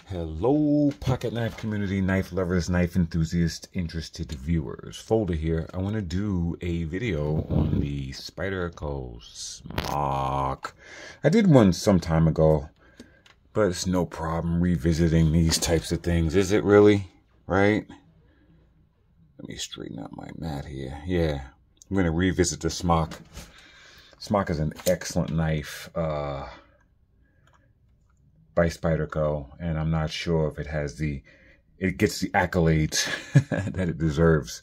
Hello, pocket knife community, knife lovers, knife enthusiasts, interested viewers. Folder here. I want to do a video on the Spyderco Smock. I did one some time ago, but it's no problem revisiting these types of things. Is it really? Right? Let me straighten out my mat here. Yeah, I'm going to revisit the Smock. Smock is an excellent knife. By Spyderco, and I'm not sure if it has it gets the accolades that it deserves.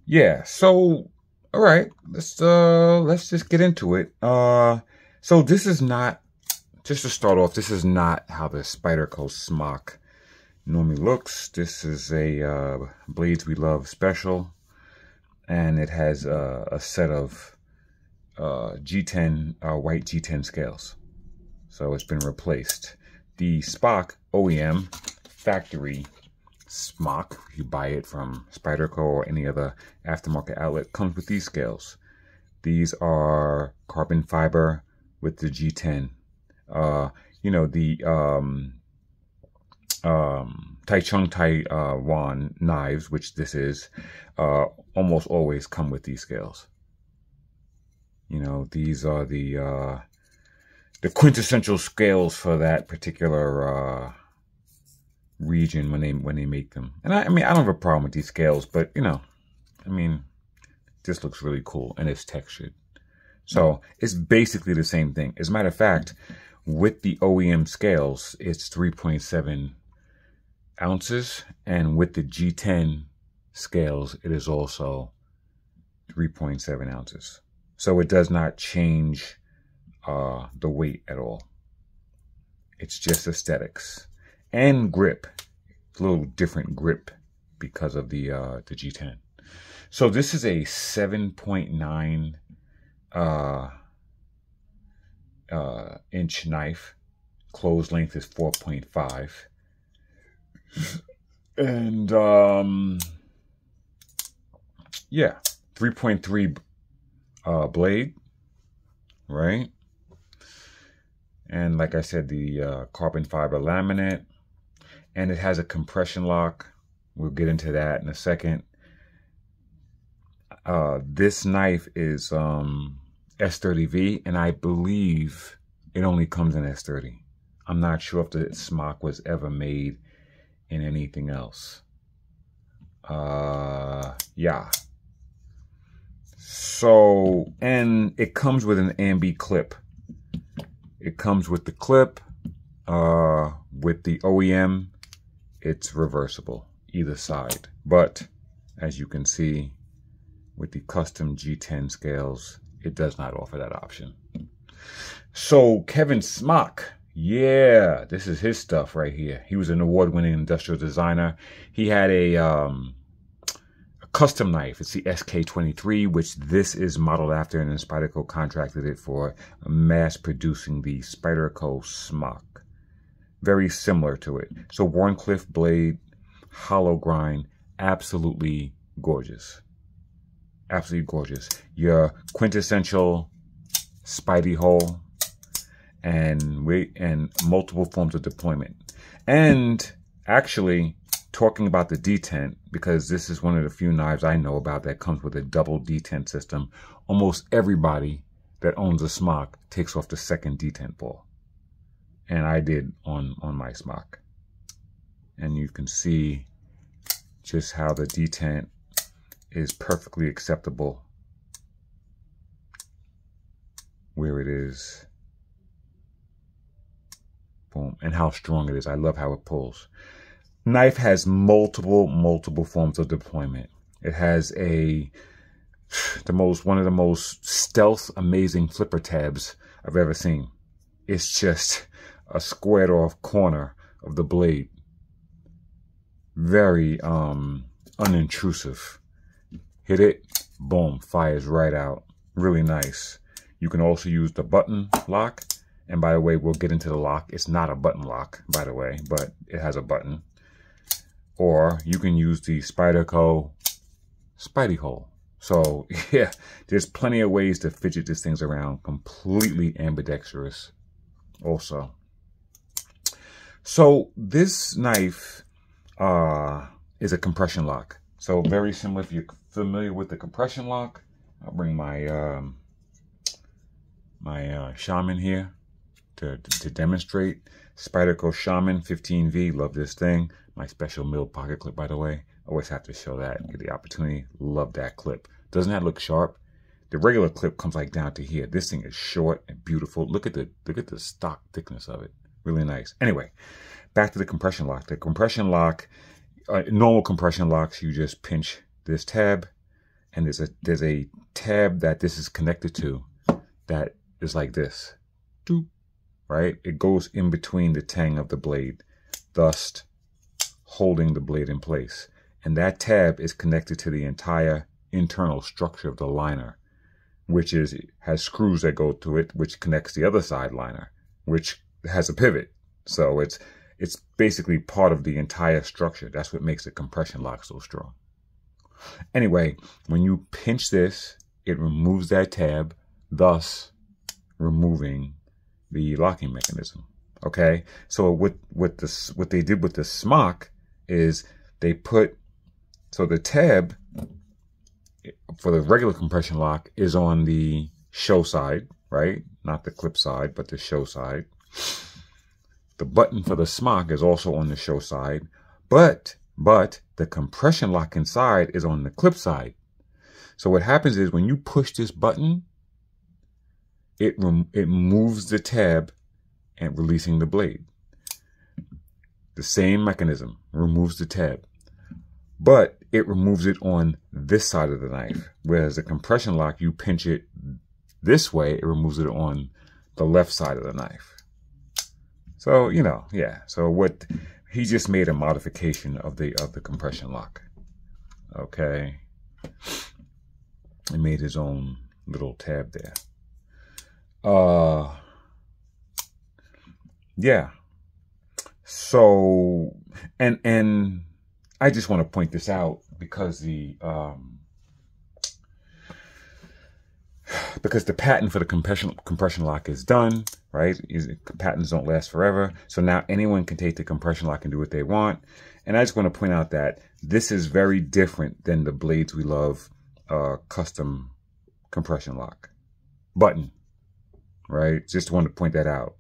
Yeah, so all right, let's just get into it. So this is not, just to start off, this is not how the Spyderco Smock normally looks. This is a Blades We Love special, and it has a set of G10 white G10 scales. So it's been replaced. The Spock OEM factory Smock, if you buy it from Spyderco or any other aftermarket outlet, comes with these scales. These are carbon fiber with the G10. You know, the Taichung Taiwan knives, which this is, almost always come with these scales. You know, these are the quintessential scales for that particular region when they make them. And I mean, I don't have a problem with these scales, but you know, I mean, this looks really cool and it's textured. So it's basically the same thing. As a matter of fact, with the OEM scales, it's 3.7 ounces, and with the G10 scales, it is also 3.7 ounces. So it does not change the weight at all. It's just aesthetics and grip. It's a little different grip because of the G10. So this is a 7.9 inch knife. Closed length is 4.5, and yeah, 3.3 blade, right? And like I said, the carbon fiber laminate, and it has a compression lock. We'll get into that in a second. This knife is S30V, and I believe it only comes in S30. I'm not sure if the Smock was ever made in anything else. Yeah. So, and it comes with an ambi clip. It comes with the clip. With the OEM, it's reversible either side. But as you can see, with the custom G10 scales, it does not offer that option. So Kevin Smock, yeah, this is his stuff right here. He was an award-winning industrial designer. He had a custom knife. It's the SK23, which this is modeled after, and then Spyderco contracted it for mass producing the Spyderco Smock. Very similar to it. So Warncliffe blade, hollow grind, absolutely gorgeous. Absolutely gorgeous. Your quintessential Spidey hole, and multiple forms of deployment. And actually, talking about the detent, because this is one of the few knives I know about that comes with a double detent system. Almost everybody that owns a Smock takes off the second detent ball. And I did on my Smock. And you can see just how the detent is perfectly acceptable where it is. Boom. And how strong it is. I love how it pulls. Knife has multiple forms of deployment. It has one of the most stealth, amazing flipper tabs I've ever seen. It's just a squared off corner of the blade. Very unintrusive. Hit it, boom, fires right out. Really nice. You can also use the button lock. And by the way, we'll get into the lock. It's not a button lock, by the way, but it has a button. Or you can use the Spyderco Spidey hole. So yeah, there's plenty of ways to fidget these things around. Completely ambidextrous also. So this knife is a compression lock. So very similar. If you're familiar with the compression lock, I'll bring my Shaman here to demonstrate. Spyderco Shaman 15V. Love this thing. My special milled pocket clip, by the way. Always have to show that. Get the opportunity. Love that clip. Doesn't that look sharp? The regular clip comes like down to here. This thing is short and beautiful. Look at the stock thickness of it. Really nice. Anyway, back to the compression lock. The compression lock, normal compression locks, you just pinch this tab, and there's a tab that this is connected to that is like this. Doop. Right? It goes in between the tang of the blade, thus holding the blade in place. And that tab is connected to the entire internal structure of the liner, which has screws that go to it, which connects the other side liner, which has a pivot. So it's basically part of the entire structure. That's what makes the compression lock so strong. Anyway, when you pinch this, it removes that tab, thus removing the locking mechanism. Okay, so what they did with the Smock is they put, so the tab for the regular compression lock is on the show side, right? Not the clip side, but the show side. The button for the Smock is also on the show side, but the compression lock inside is on the clip side. So what happens is when you push this button, it moves the tab and releasing the blade. The same mechanism removes the tab, but it removes it on this side of the knife. Whereas the compression lock, you pinch it this way, it removes it on the left side of the knife. So, you know, yeah. So what he just made a modification of the compression lock. Okay. He made his own little tab there. Yeah. So, and I just want to point this out because the patent for the compression lock is done, right? Patents don't last forever. So now anyone can take the compression lock and do what they want. And I just want to point out that this is very different than the Blades We Love custom compression lock button, right? Just want to point that out.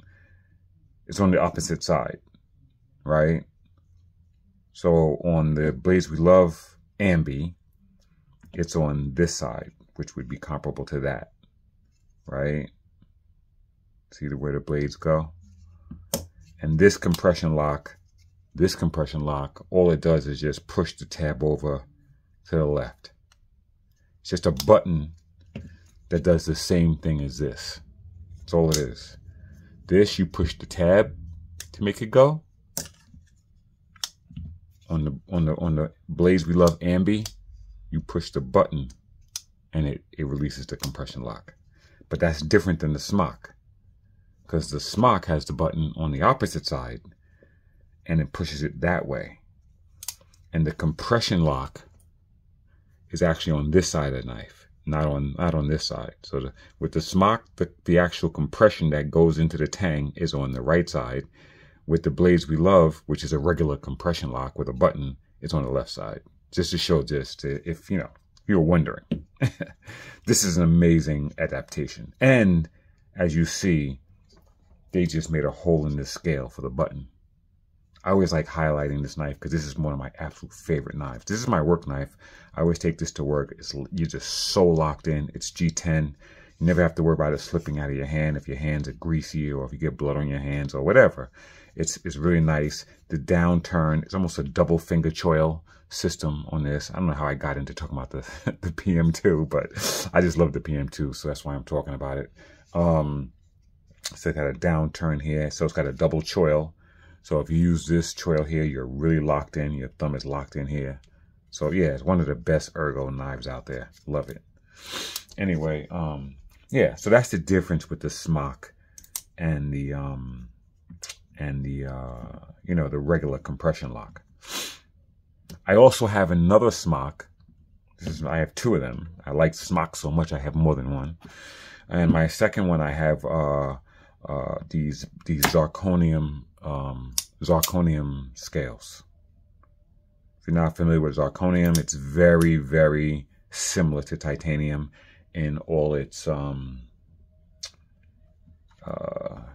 It's on the opposite side, right? So on the Blades We Love Ambi, it's on this side, which would be comparable to that, right? See where the blades go? And this compression lock, all it does is just push the tab over to the left. It's just a button that does the same thing as this. That's all it is. This, you push the tab to make it go. On the Blades We Love Ambi, you push the button and it releases the compression lock. But that's different than the Smock, because the Smock has the button on the opposite side and it pushes it that way. And the compression lock is actually on this side of the knife, not on this side. So with the Smock, the actual compression that goes into the tang is on the right side. With the Blades We Love, which is a regular compression lock with a button, it's on the left side. Just to show this, if you know, you're wondering. This is an amazing adaptation. And as you see, they just made a hole in the scale for the button. I always like highlighting this knife because this is one of my absolute favorite knives. This is my work knife. I always take this to work. You're just so locked in. It's G10. You never have to worry about it slipping out of your hand if your hands are greasy or if you get blood on your hands or whatever. It's really nice. The downturn, it's almost a double finger choil system on this. I don't know how I got into talking about the PM2, but I just love the PM2, so that's why I'm talking about it. So it got a downturn here, so it's got a double choil. So if you use this choil here, you're really locked in. Your thumb is locked in here. So yeah, it's one of the best ergo knives out there. Love it. Anyway, yeah, so that's the difference with the Smock and the you know, the regular compression lock. I also have another Smock. I have two of them. I like Smock so much I have more than one. And my second one, I have these zirconium zirconium scales. If you're not familiar with zirconium, it's very, very similar to titanium in all its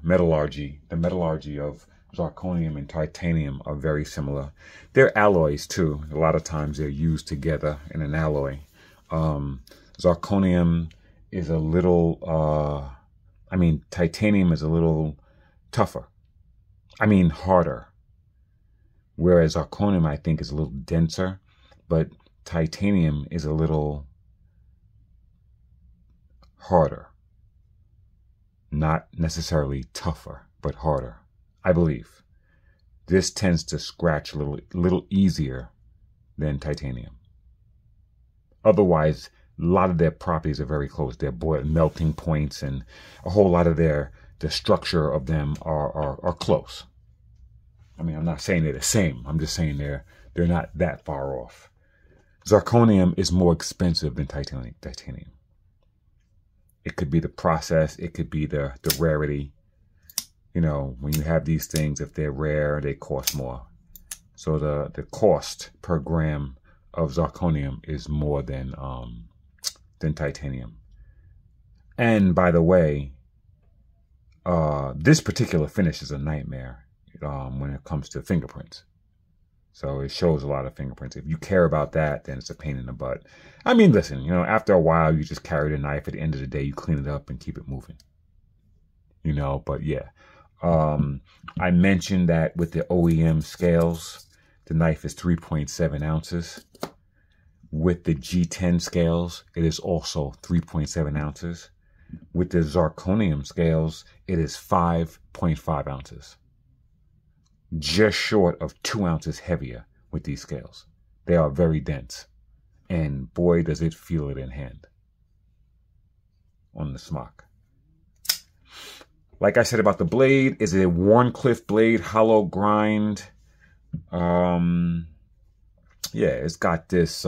metallurgy. The metallurgy of zirconium and titanium are very similar. They're alloys too. A lot of times they're used together in an alloy. Zirconium is a little, titanium is a little tougher. Harder. Whereas zirconium, I think, is a little denser, but titanium is a little harder. Not necessarily tougher, but harder, I believe. This tends to scratch a little easier than titanium. Otherwise, a lot of their properties are very close. Their melting points and a whole lot of the structure of them are close. I'm not saying they're the same. I'm just saying they're not that far off. Zirconium is more expensive than titanium. It could be the process. It could be the rarity. When you have these things, if they're rare, they cost more. So the cost per gram of zirconium is more than titanium. And by the way, this particular finish is a nightmare when it comes to fingerprints. So it shows a lot of fingerprints. If you care about that, then it's a pain in the butt. Listen, after a while, you just carry the knife. At the end of the day, you clean it up and keep it moving. But yeah. I mentioned that with the OEM scales, the knife is 3.7 ounces. With the G10 scales, it is also 3.7 ounces. With the zirconium scales, it is 5.5 ounces. Just short of 2 ounces heavier with these scales. They are very dense. And boy, does it feel it in hand on the Smock. Like I said about the blade, is a Warncliffe blade, hollow grind. Yeah, it's got this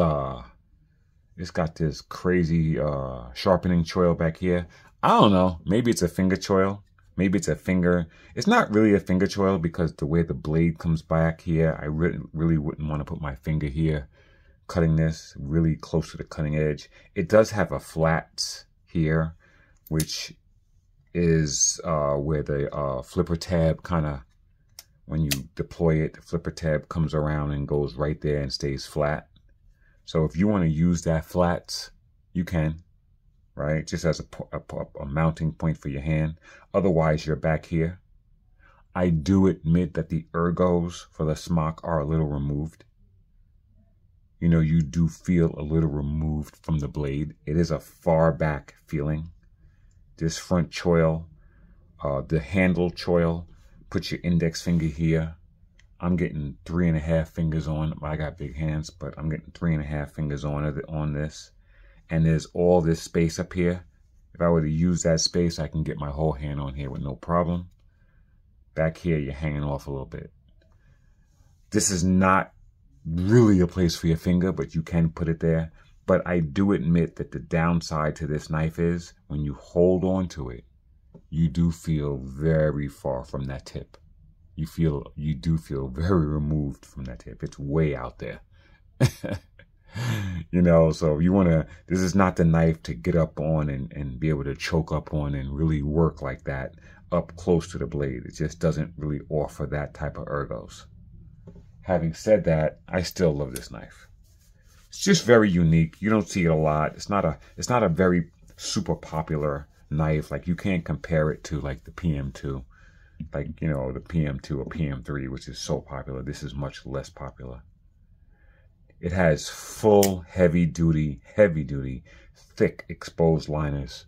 crazy sharpening choil back here. I don't know. Maybe it's a finger choil. Maybe it's a finger. It's not really a finger choil because the way the blade comes back here, I really wouldn't want to put my finger here, cutting this really close to the cutting edge. It does have a flat here, which is where the flipper tab kind of, when you deploy it, the flipper tab comes around and goes right there and stays flat. So if you want to use that flat, you can, right? Just as a mounting point for your hand. Otherwise, you're back here. I do admit that the ergos for the Smock are a little removed. You do feel a little removed from the blade. It is a far back feeling. This front choil, the handle choil, put your index finger here. I'm getting 3.5 fingers on. I got big hands, but I'm getting 3.5 fingers on this. And there's all this space up here. If I were to use that space, I can get my whole hand on here with no problem. Back here, you're hanging off a little bit. This is not really a place for your finger, but you can put it there. But I do admit that the downside to this knife is when you hold on to it, you do feel very far from that tip. You do feel very removed from that tip. It's way out there. So you want to, this is not the knife to get up on and be able to choke up on and really work like that up close to the blade. It just doesn't really offer that type of ergos. Having said that, I still love this knife. It's just very unique. You don't see it a lot. It's not a very super popular knife. Like you can't compare it to like the PM2. Like, the PM2 or PM3, which is so popular. This is much less popular. It has full heavy duty, thick exposed liners.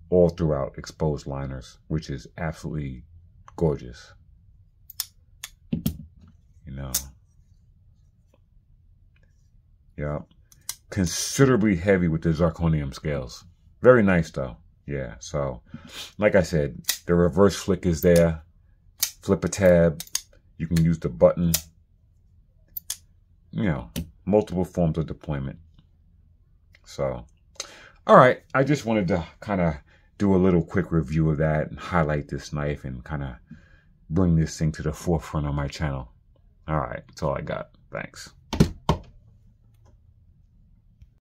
All throughout exposed liners, which is absolutely gorgeous. Yeah. Considerably heavy with the zirconium scales. Very nice though. Yeah, so like I said, the reverse flick is there. Flipper tab. You can use the button. Multiple forms of deployment. So, all right. I just wanted to kind of do a little quick review of that and highlight this knife and kind of bring this thing to the forefront of my channel. All right, that's all I got. Thanks.